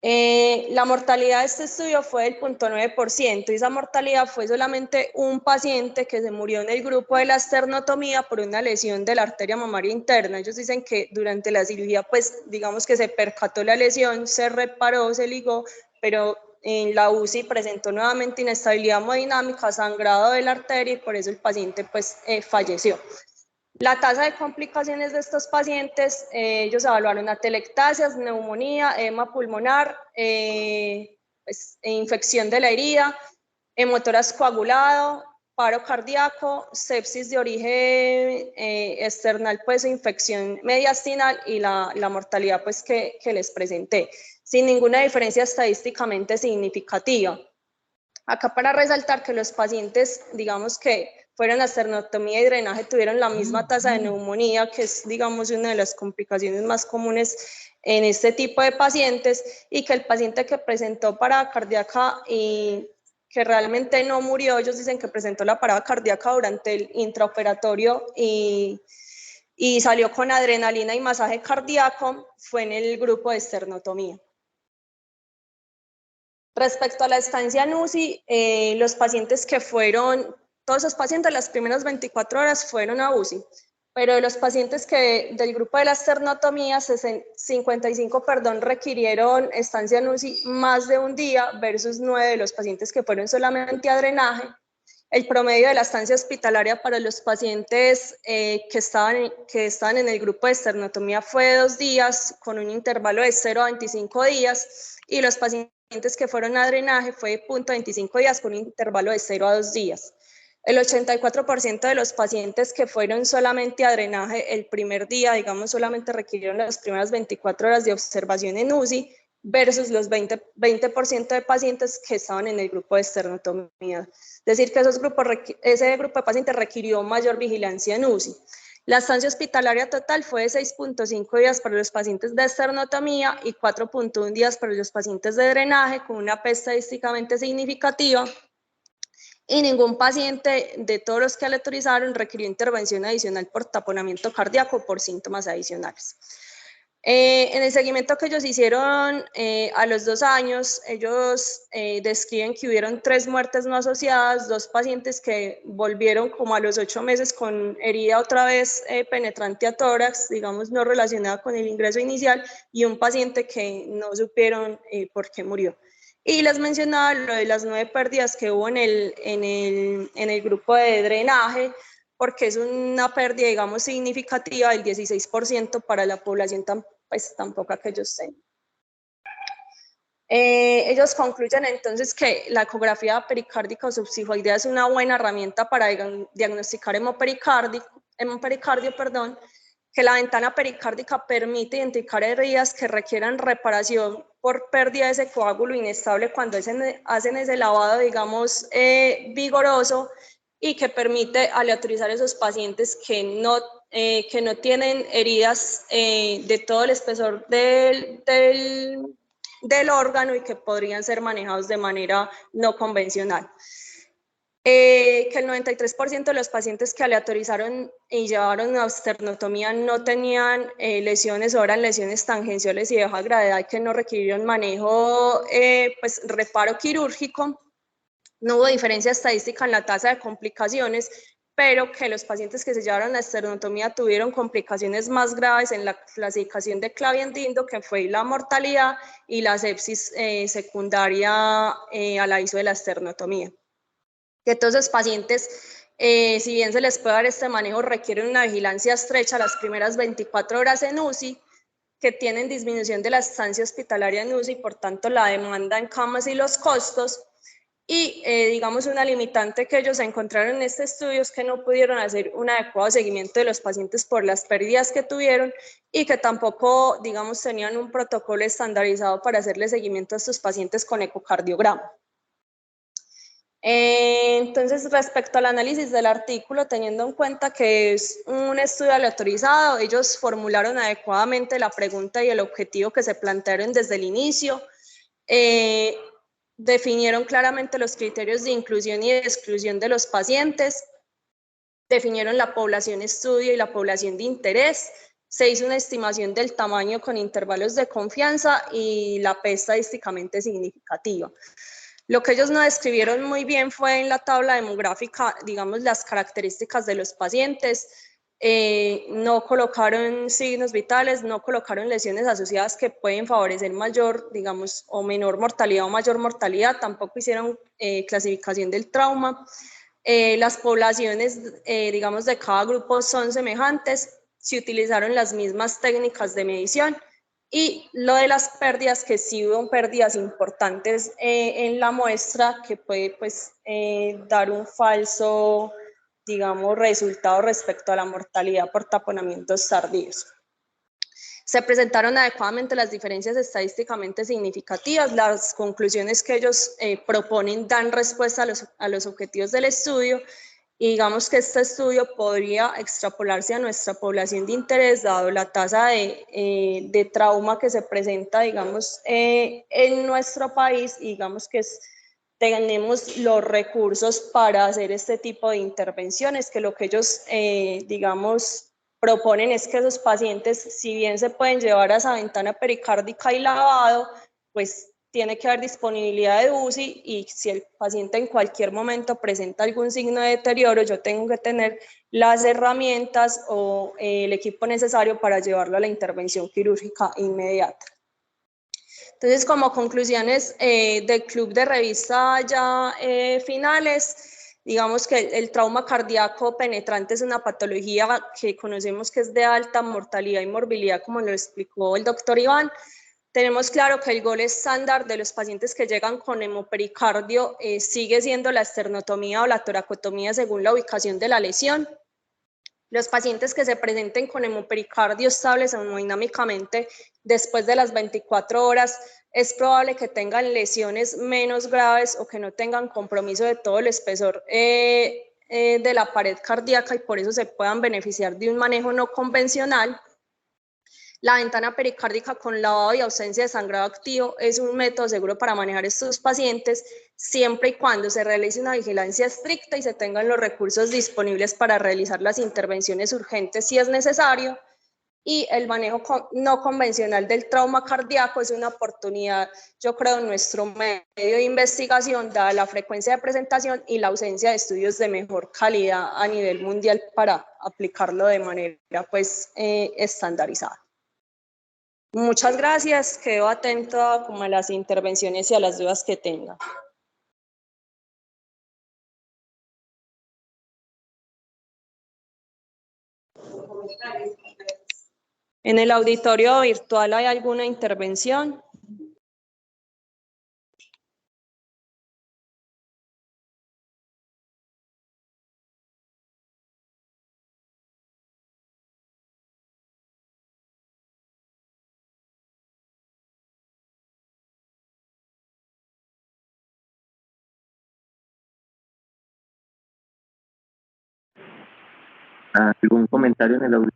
La mortalidad de este estudio fue del 0.9%, y esa mortalidad fue solamente un paciente que se murió en el grupo de la esternotomía por una lesión de la arteria mamaria interna. Ellos dicen que durante la cirugía, pues digamos que se percató la lesión, se reparó, se ligó, pero en la UCI presentó nuevamente inestabilidad hemodinámica, sangrado de la arteria, y por eso el paciente pues falleció. La tasa de complicaciones de estos pacientes, ellos evaluaron atelectasias, neumonía, edema pulmonar, infección de la herida, hemotoras coagulado, paro cardíaco, sepsis de origen external, pues infección mediastinal, y la mortalidad pues que les presenté, sin ninguna diferencia estadísticamente significativa. Acá para resaltar que los pacientes, digamos que fueron a esternotomía y drenaje, tuvieron la misma tasa de neumonía, que es, digamos, una de las complicaciones más comunes en este tipo de pacientes, y que el paciente que presentó parada cardíaca y que realmente no murió, ellos dicen que presentó la parada cardíaca durante el intraoperatorio y salió con adrenalina y masaje cardíaco, fue en el grupo de esternotomía. Respecto a la estancia en UCI, los pacientes que fueron, todos esos pacientes las primeras 24 horas fueron a UCI, pero de los pacientes que del grupo de la esternotomía, 55, requirieron estancia en UCI más de un día versus 9 de los pacientes que fueron solamente a drenaje. El promedio de la estancia hospitalaria para los pacientes que estaban en el grupo de esternotomía fue de 2 días, con un intervalo de 0 a 25 días, y los pacientes que fueron a drenaje fue de 0.25 días, con un intervalo de 0 a 2 días. El 84% de los pacientes que fueron solamente a drenaje el primer día, digamos, solamente requirieron las primeras 24 horas de observación en UCI, versus los 20% de pacientes que estaban en el grupo de esternotomía. Es decir, que ese grupo de pacientes requirió mayor vigilancia en UCI. La estancia hospitalaria total fue de 6.5 días para los pacientes de esternotomía y 4.1 días para los pacientes de drenaje, con una P estadísticamente significativa, y ningún paciente de todos los que aleatorizaron requirió intervención adicional por taponamiento cardíaco por síntomas adicionales. En el seguimiento que ellos hicieron a los 2 años, ellos describen que hubieron 3 muertes no asociadas, 2 pacientes que volvieron como a los 8 meses con herida otra vez penetrante a tórax, digamos no relacionada con el ingreso inicial, y un paciente que no supieron por qué murió. Y les mencionaba lo de las 9 pérdidas que hubo en el grupo de drenaje, porque es una pérdida, digamos, significativa del 16% para la población tan poca que ellos tengan. Ellos concluyen entonces que la ecografía pericárdica o subsifoidea es una buena herramienta para diagnosticar hemopericardio, que la ventana pericárdica permite identificar heridas que requieran reparación por pérdida de ese coágulo inestable cuando hacen ese lavado, digamos, vigoroso, y que permite aleatorizar esos pacientes que no tienen heridas de todo el espesor del órgano y que podrían ser manejados de manera no convencional. Que el 93% de los pacientes que aleatorizaron y llevaron a esternotomía no tenían lesiones o eran lesiones tangenciales y de baja gravedad que no requirieron manejo, reparo quirúrgico. No hubo diferencia estadística en la tasa de complicaciones, pero que los pacientes que se llevaron a esternotomía tuvieron complicaciones más graves en la clasificación de Clavien-Dindo, que fue la mortalidad y la sepsis secundaria a la ISO de la esternotomía. Que todos los pacientes, si bien se les puede dar este manejo, requieren una vigilancia estrecha las primeras 24 horas en UCI, que tienen disminución de la estancia hospitalaria en UCI, por tanto la demanda en camas y los costos. Y digamos una limitante que ellos encontraron en este estudio es que no pudieron hacer un adecuado seguimiento de los pacientes por las pérdidas que tuvieron, y que tampoco, digamos, tenían un protocolo estandarizado para hacerle seguimiento a estos pacientes con ecocardiograma. Entonces, respecto al análisis del artículo, teniendo en cuenta que es un estudio aleatorizado, ellos formularon adecuadamente la pregunta y el objetivo que se plantearon desde el inicio. Definieron claramente los criterios de inclusión y de exclusión de los pacientes, definieron la población estudio y la población de interés, se hizo una estimación del tamaño con intervalos de confianza y la P estadísticamente significativa. Lo que ellos no describieron muy bien fue en la tabla demográfica, digamos, las características de los pacientes. No colocaron signos vitales, no colocaron lesiones asociadas que pueden favorecer mayor, digamos, o menor mortalidad o mayor mortalidad, tampoco hicieron clasificación del trauma. Las poblaciones, digamos, de cada grupo son semejantes, se utilizaron las mismas técnicas de medición, y lo de las pérdidas, que sí hubo pérdidas importantes en la muestra, que puede pues dar un falso, digamos, resultado respecto a la mortalidad por taponamientos tardíos. Se presentaron adecuadamente las diferencias estadísticamente significativas, las conclusiones que ellos proponen dan respuesta a los objetivos del estudio, y digamos que este estudio podría extrapolarse a nuestra población de interés, dado la tasa de trauma que se presenta, digamos, en nuestro país, y digamos que tenemos los recursos para hacer este tipo de intervenciones, que lo que ellos, digamos, proponen es que esos pacientes, si bien se pueden llevar a esa ventana pericárdica y lavado, pues tiene que haber disponibilidad de UCI, y si el paciente en cualquier momento presenta algún signo de deterioro, yo tengo que tener las herramientas o el equipo necesario para llevarlo a la intervención quirúrgica inmediata. Entonces, como conclusiones del club de revista ya finales, digamos que el trauma cardíaco penetrante es una patología que conocemos que es de alta mortalidad y morbilidad, como lo explicó el doctor Iván. Tenemos claro que el gol estándar de los pacientes que llegan con hemopericardio sigue siendo la esternotomía o la toracotomía según la ubicación de la lesión. Los pacientes que se presenten con hemopericardio estables hemodinámicamente después de las 24 horas es probable que tengan lesiones menos graves o que no tengan compromiso de todo el espesor de la pared cardíaca, y por eso se puedan beneficiar de un manejo no convencional. La ventana pericárdica con lavado y ausencia de sangrado activo es un método seguro para manejar estos pacientes, siempre y cuando se realice una vigilancia estricta y se tengan los recursos disponibles para realizar las intervenciones urgentes si es necesario. Y el manejo no convencional del trauma cardíaco es una oportunidad, yo creo, en nuestro medio de investigación, dada la frecuencia de presentación y la ausencia de estudios de mejor calidad a nivel mundial para aplicarlo de manera pues estandarizada. Muchas gracias, quedo atento a las intervenciones y a las dudas que tenga. ¿En el auditorio virtual hay alguna intervención? ¿Algún comentario en el audio?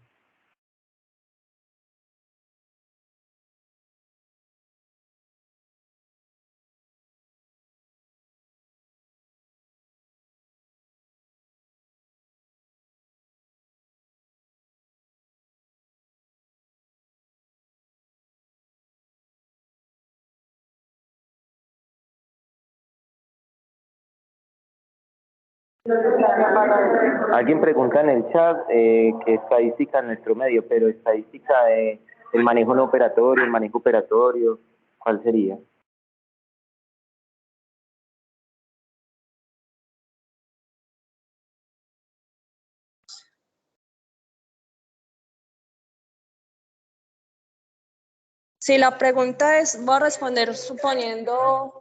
Alguien pregunta en el chat qué estadística en nuestro medio, pero estadística de el manejo no operatorio, el manejo operatorio, ¿cuál sería? Si la pregunta es, voy a responder suponiendo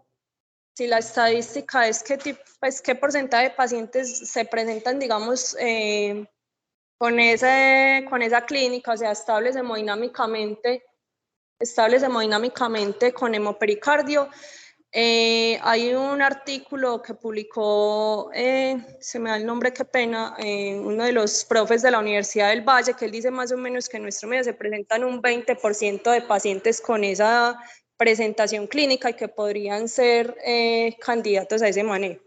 si la estadística es qué porcentaje de pacientes se presentan, digamos, con esa clínica, o sea, estables hemodinámicamente con hemopericardio. Hay un artículo que publicó, se me da el nombre, qué pena, uno de los profes de la Universidad del Valle, que él dice más o menos que en nuestro medio se presentan un 20% de pacientes con esa presentación clínica y que podrían ser candidatos a ese manejo.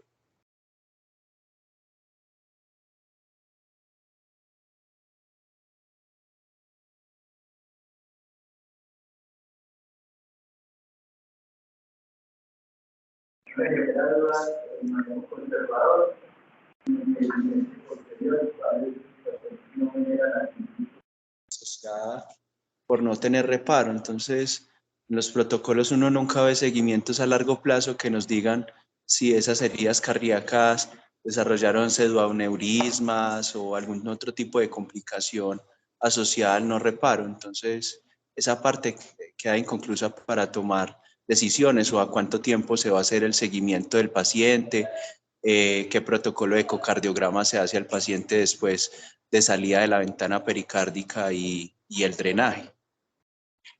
Por no tener reparo. Entonces, en los protocolos uno nunca ve seguimientos a largo plazo que nos digan si esas heridas cardíacas desarrollaron pseudoaneurismas o algún otro tipo de complicación asociada al no reparo. Entonces, esa parte queda inconclusa para tomar decisiones o a cuánto tiempo se va a hacer el seguimiento del paciente, qué protocolo de ecocardiograma se hace al paciente después de salida de la ventana pericárdica y el drenaje.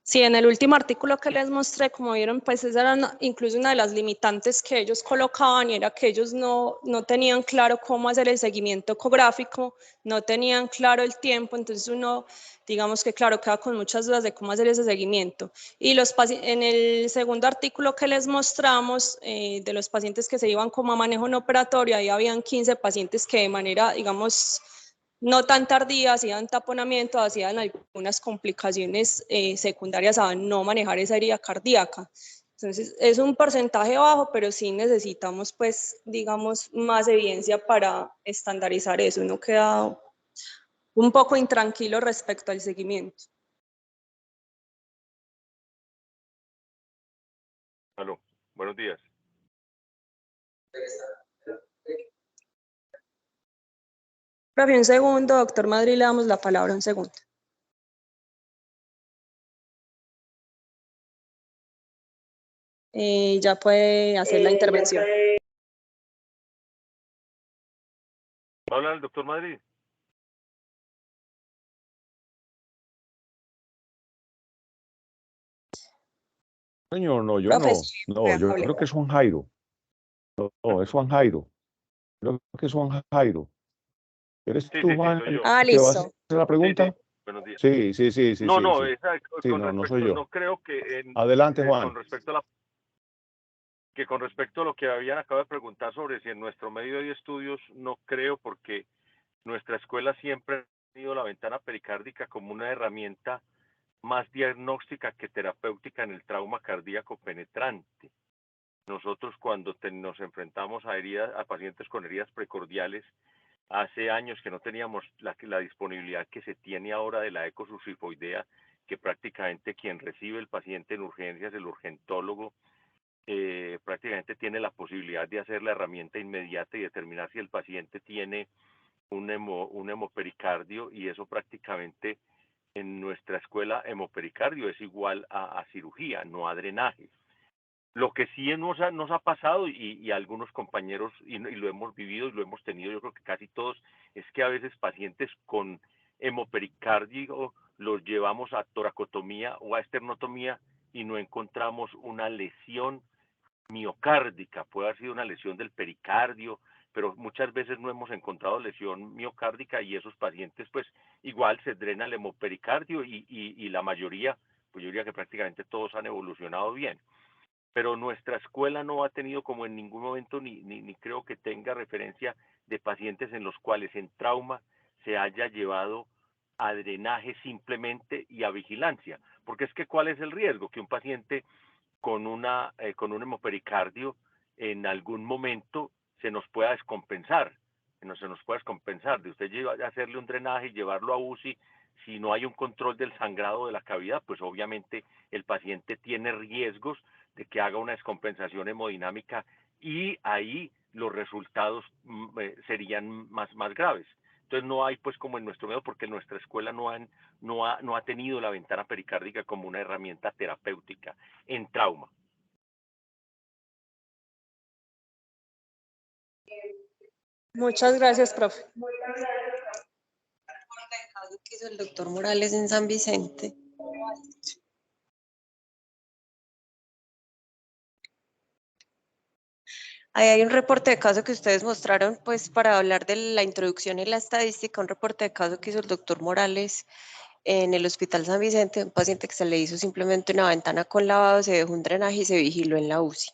Sí, en el último artículo que les mostré, como vieron, pues esa era incluso una de las limitantes que ellos colocaban, y era que ellos no tenían claro cómo hacer el seguimiento ecográfico, no tenían claro el tiempo, entonces uno, digamos que claro, queda con muchas dudas de cómo hacer ese seguimiento. Y en el segundo artículo que les mostramos, de los pacientes que se iban como a manejo no operatorio, ahí habían 15 pacientes que de manera, digamos, no tan tardías, hacían taponamiento, hacían algunas complicaciones secundarias a no manejar esa herida cardíaca. Entonces, es un porcentaje bajo, pero sí necesitamos, pues, digamos, más evidencia para estandarizar eso. Uno queda un poco intranquilo respecto al seguimiento. Aló, buenos días. Profe, un segundo, doctor Madrid, le damos la palabra un segundo. Ya puede hacer la intervención. ¿Habla el doctor Madrid? Señor, no, yo Profe, no. sí, No, yo hable. creo que es Juan Jairo. No, es Juan Jairo. Creo que es Juan Jairo. ¿Eres Sí, tú, sí, sí, Juan, soy el yo. que va a hacer Listo. la Sí, pregunta? sí, buenos días. Sí. No, no, Sí. Sí, No, no soy yo. no creo que Adelante, Juan. con respecto a con respecto a lo que habían acabado de preguntar sobre si en nuestro medio hay estudios, no creo, porque nuestra escuela siempre ha tenido la ventana pericárdica como una herramienta más diagnóstica que terapéutica en el trauma cardíaco penetrante. Nosotros cuando nos enfrentamos a pacientes con heridas precordiales, hace años que no teníamos la disponibilidad que se tiene ahora de la ecosusifoidea, que prácticamente quien recibe el paciente en urgencias, el urgentólogo, prácticamente tiene la posibilidad de hacer la herramienta inmediata y determinar si el paciente tiene un hemopericardio, y eso prácticamente en nuestra escuela hemopericardio es igual a cirugía, no a drenaje. Lo que sí nos ha pasado, y algunos compañeros, y lo hemos vivido y lo hemos tenido, yo creo que casi todos, es que a veces pacientes con hemopericardio los llevamos a toracotomía o a esternotomía y no encontramos una lesión miocárdica. Puede haber sido una lesión del pericardio, pero muchas veces no hemos encontrado lesión miocárdica, y esos pacientes pues igual se drena el hemopericardio, y la mayoría, pues yo diría que prácticamente todos han evolucionado bien. Pero nuestra escuela no ha tenido como en ningún momento, ni creo que tenga referencia de pacientes en los cuales en trauma se haya llevado a drenaje simplemente y a vigilancia. Porque es que ¿cuál es el riesgo? Que un paciente con un hemopericardio en algún momento se nos pueda descompensar, de usted hacerle un drenaje y llevarlo a UCI. Si no hay un control del sangrado de la cavidad, pues obviamente el paciente tiene riesgos de que haga una descompensación hemodinámica, y ahí los resultados serían más graves. Entonces no hay pues como en nuestro medio, porque nuestra escuela no ha tenido la ventana pericárdica como una herramienta terapéutica en trauma. Muchas gracias, profe. Que hizo el doctor Morales en San Vicente. Ahí hay un reporte de caso que ustedes mostraron, pues, para hablar de la introducción y la estadística, un reporte de caso que hizo el doctor Morales en el Hospital San Vicente, un paciente que se le hizo simplemente una ventana con lavado, se dejó un drenaje y se vigiló en la UCI.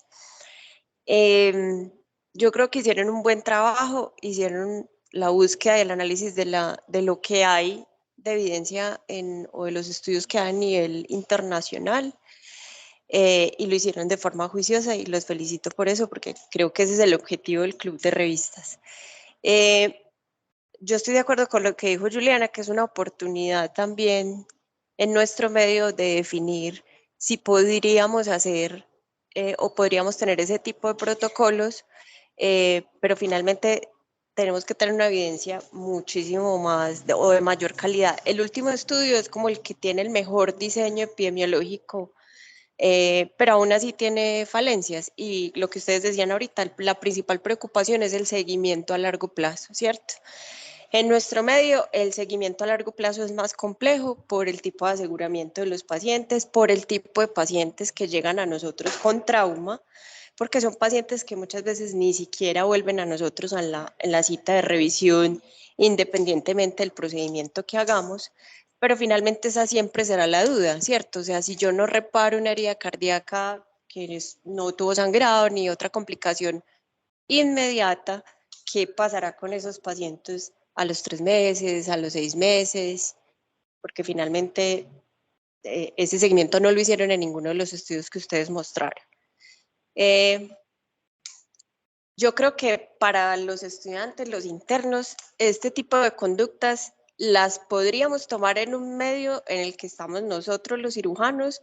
Yo creo que hicieron un buen trabajo, hicieron la búsqueda y el análisis de lo que hay de evidencia o de los estudios que hay a nivel internacional. Y lo hicieron de forma juiciosa, y los felicito por eso, porque creo que ese es el objetivo del club de revistas. Yo estoy de acuerdo con lo que dijo Juliana, que es una oportunidad también en nuestro medio de definir si podríamos hacer o podríamos tener ese tipo de protocolos, pero finalmente tenemos que tener una evidencia muchísimo más o de mayor calidad. El último estudio es como el que tiene el mejor diseño epidemiológico, pero aún así tiene falencias, y lo que ustedes decían ahorita, la principal preocupación es el seguimiento a largo plazo, ¿cierto? En nuestro medio, el seguimiento a largo plazo es más complejo por el tipo de aseguramiento de los pacientes, por el tipo de pacientes que llegan a nosotros con trauma, porque son pacientes que muchas veces ni siquiera vuelven a nosotros en la cita de revisión, independientemente del procedimiento que hagamos, pero finalmente esa siempre será la duda, ¿cierto? O sea, si yo no reparo una herida cardíaca que no tuvo sangrado ni otra complicación inmediata, ¿qué pasará con esos pacientes a los 3 meses, a los 6 meses? Porque finalmente ese seguimiento no lo hicieron en ninguno de los estudios que ustedes mostraron. Yo creo que para los estudiantes, los internos, este tipo de conductas las podríamos tomar en un medio en el que estamos nosotros los cirujanos,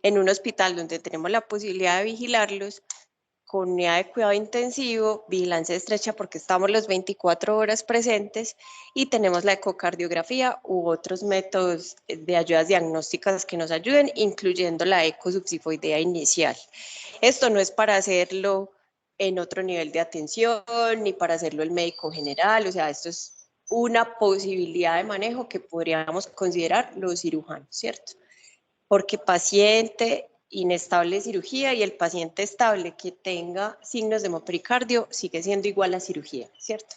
en un hospital donde tenemos la posibilidad de vigilarlos, con unidad de cuidado intensivo, vigilancia estrecha porque estamos las 24 horas presentes y tenemos la ecocardiografía u otros métodos de ayudas diagnósticas que nos ayuden, incluyendo la eco subsifoidea inicial. Esto no es para hacerlo en otro nivel de atención ni para hacerlo el médico general, o sea, esto es una posibilidad de manejo que podríamos considerar los cirujanos, ¿cierto? Porque paciente inestable de cirugía y el paciente estable que tenga signos de hemopericardio sigue siendo igual a cirugía, ¿cierto?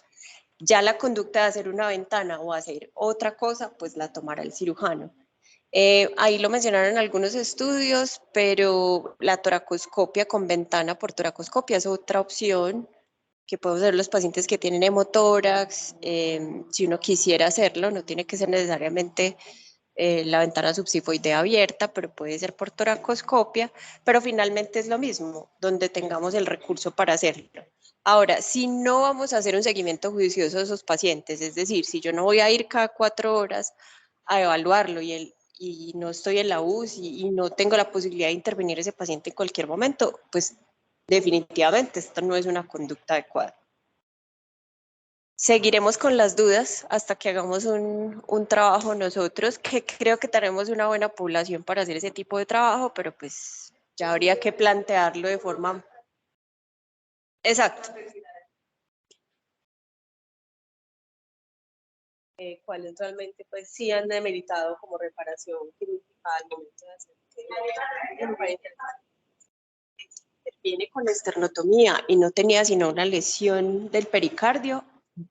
Ya la conducta de hacer una ventana o hacer otra cosa, pues la tomará el cirujano. Ahí lo mencionaron algunos estudios, pero la toracoscopia con ventana por toracoscopia es otra opción que pueden hacer los pacientes que tienen hemotórax. Si uno quisiera hacerlo, no tiene que ser necesariamente la ventana subsifoidea abierta, pero puede ser por toracoscopia, pero finalmente es lo mismo, donde tengamos el recurso para hacerlo. Ahora, si no vamos a hacer un seguimiento juicioso de esos pacientes, es decir, si yo no voy a ir cada 4 horas a evaluarlo y no estoy en la UCI y no tengo la posibilidad de intervenir ese paciente en cualquier momento, pues definitivamente esto no es una conducta adecuada. Seguiremos con las dudas hasta que hagamos un trabajo nosotros, que creo que tenemos una buena población para hacer ese tipo de trabajo, pero pues ya habría que plantearlo de forma... Exacto. ¿Cuáles realmente pues sí han demeritado como reparación quirúrgica al momento de hacer Viene con esternotomía y no tenía sino una lesión del pericardio,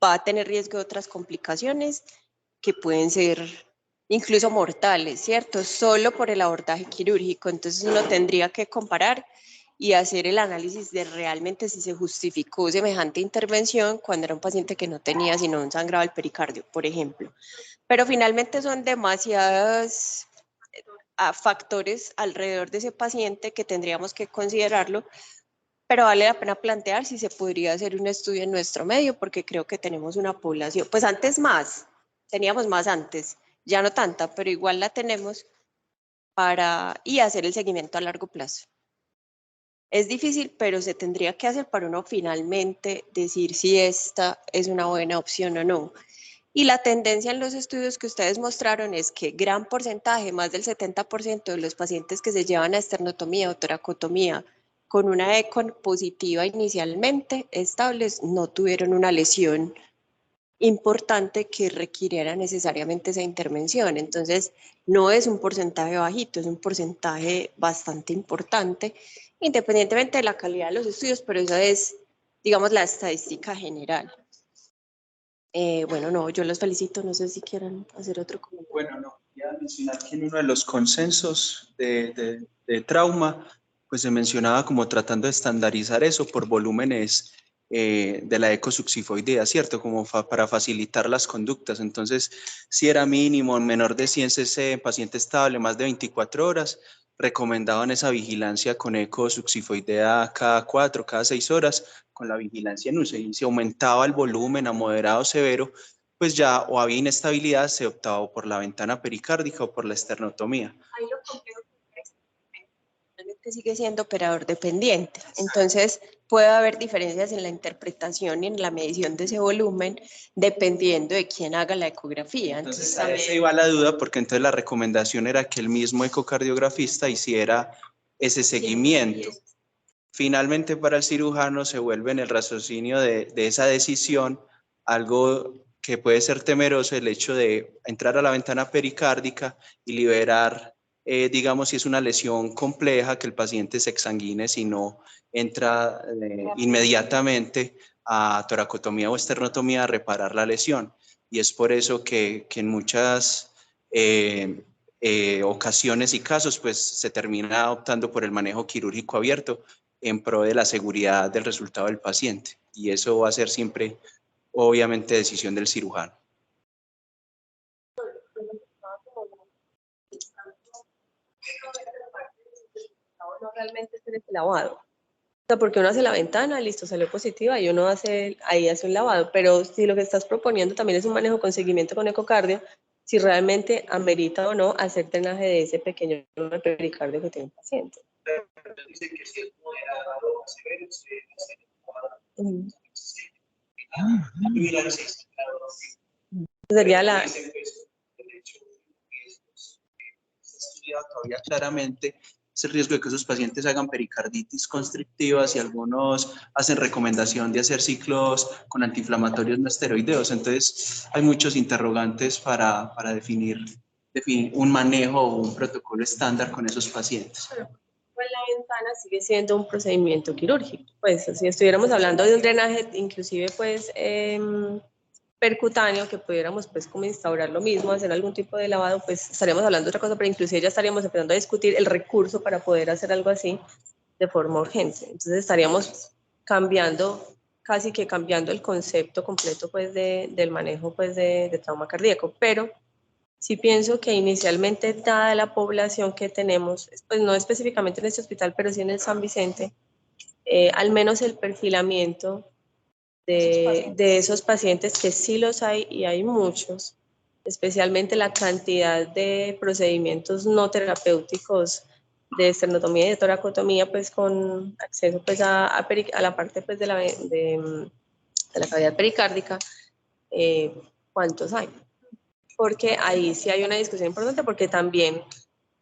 va a tener riesgo de otras complicaciones que pueden ser incluso mortales, ¿cierto? Solo por el abordaje quirúrgico. Entonces uno tendría que comparar y hacer el análisis de realmente si se justificó semejante intervención cuando era un paciente que no tenía sino un sangrado del pericardio, por ejemplo. Pero finalmente son demasiados factores alrededor de ese paciente que tendríamos que considerarlo, pero vale la pena plantear si se podría hacer un estudio en nuestro medio, porque creo que tenemos una población, pues antes más, teníamos más antes, ya no tanta, pero igual la tenemos y hacer el seguimiento a largo plazo. Es difícil, pero se tendría que hacer para uno finalmente decir si esta es una buena opción o no. Y la tendencia en los estudios que ustedes mostraron es que gran porcentaje, más del 70% de los pacientes que se llevan a esternotomía o toracotomía con una eco positiva inicialmente estables, no tuvieron una lesión importante que requiriera necesariamente esa intervención. Entonces, no es un porcentaje bajito, es un porcentaje bastante importante, independientemente de la calidad de los estudios, pero esa es, digamos, la estadística general. Bueno, no, yo los felicito, no sé si quieran hacer otro comentario. Bueno, no, quería mencionar que en uno de los consensos de trauma, pues se mencionaba como tratando de estandarizar eso por volúmenes de la eco subsifoidea, ¿cierto? Como para facilitar las conductas. Entonces, si era mínimo, menor de 100 cc, paciente estable, más de 24 horas, recomendaban esa vigilancia con eco subsifoidea cada 4, cada 6 horas, con la vigilancia en UCI. Y si aumentaba el volumen a moderado severo, pues ya o había inestabilidad, se optaba por la ventana pericárdica o por la esternotomía. Ahí lo complejo realmente sigue siendo operador dependiente. Entonces, puede haber diferencias en la interpretación y en la medición de ese volumen dependiendo de quién haga la ecografía. Entonces ahí se iba la duda porque entonces la recomendación era que el mismo ecocardiografista hiciera ese seguimiento. Finalmente para el cirujano se vuelve en el raciocinio de esa decisión algo que puede ser temeroso el hecho de entrar a la ventana pericárdica y liberar, digamos, si es una lesión compleja, que el paciente se exsanguine, si no entra inmediatamente a toracotomía o esternotomía a reparar la lesión. Y es por eso que en muchas ocasiones y casos, pues se termina optando por el manejo quirúrgico abierto en pro de la seguridad del resultado del paciente. Y eso va a ser siempre, obviamente, decisión del cirujano. No realmente hacer ese lavado. O sea, porque uno hace la ventana, listo, salió positiva y uno hace un lavado. Pero si lo que estás proponiendo también es un manejo con seguimiento con ecocardio, si realmente amerita o no hacer drenaje de ese pequeño pericardio que tiene el paciente. Sería la... Todavía claramente es el riesgo de que esos pacientes hagan pericarditis constrictivas y algunos hacen recomendación de hacer ciclos con antiinflamatorios no esteroideos. Entonces hay muchos interrogantes para definir un manejo o un protocolo estándar con esos pacientes. Pues la ventana sigue siendo un procedimiento quirúrgico. Pues si estuviéramos hablando de un drenaje, inclusive pues percutáneo, que pudiéramos pues como instaurar lo mismo, hacer algún tipo de lavado, pues estaríamos hablando de otra cosa, pero inclusive ya estaríamos empezando a discutir el recurso para poder hacer algo así de forma urgente. Entonces estaríamos cambiando, casi que cambiando el concepto completo pues del manejo pues de trauma cardíaco, pero sí pienso que inicialmente, dada la población que tenemos, pues no específicamente en este hospital, pero sí en el San Vicente, al menos el perfilamiento de esos pacientes, que sí los hay y hay muchos, especialmente la cantidad de procedimientos no terapéuticos de esternotomía y de toracotomía, pues con acceso pues a la parte pues de la cavidad pericárdica, ¿cuántos hay? Porque ahí sí hay una discusión importante, porque también,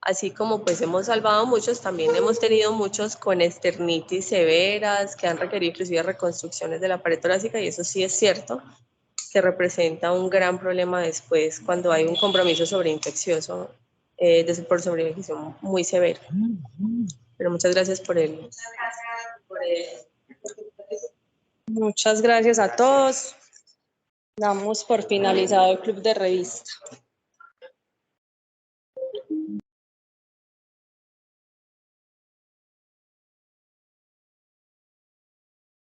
así como pues hemos salvado muchos, también hemos tenido muchos con esternitis severas que han requerido inclusive reconstrucciones de la pared torácica, y eso sí es cierto que representa un gran problema después cuando hay un compromiso sobreinfeccioso por sobreinfección muy severo. Pero muchas gracias por el... Muchas gracias a todos. Damos por finalizado el club de revista.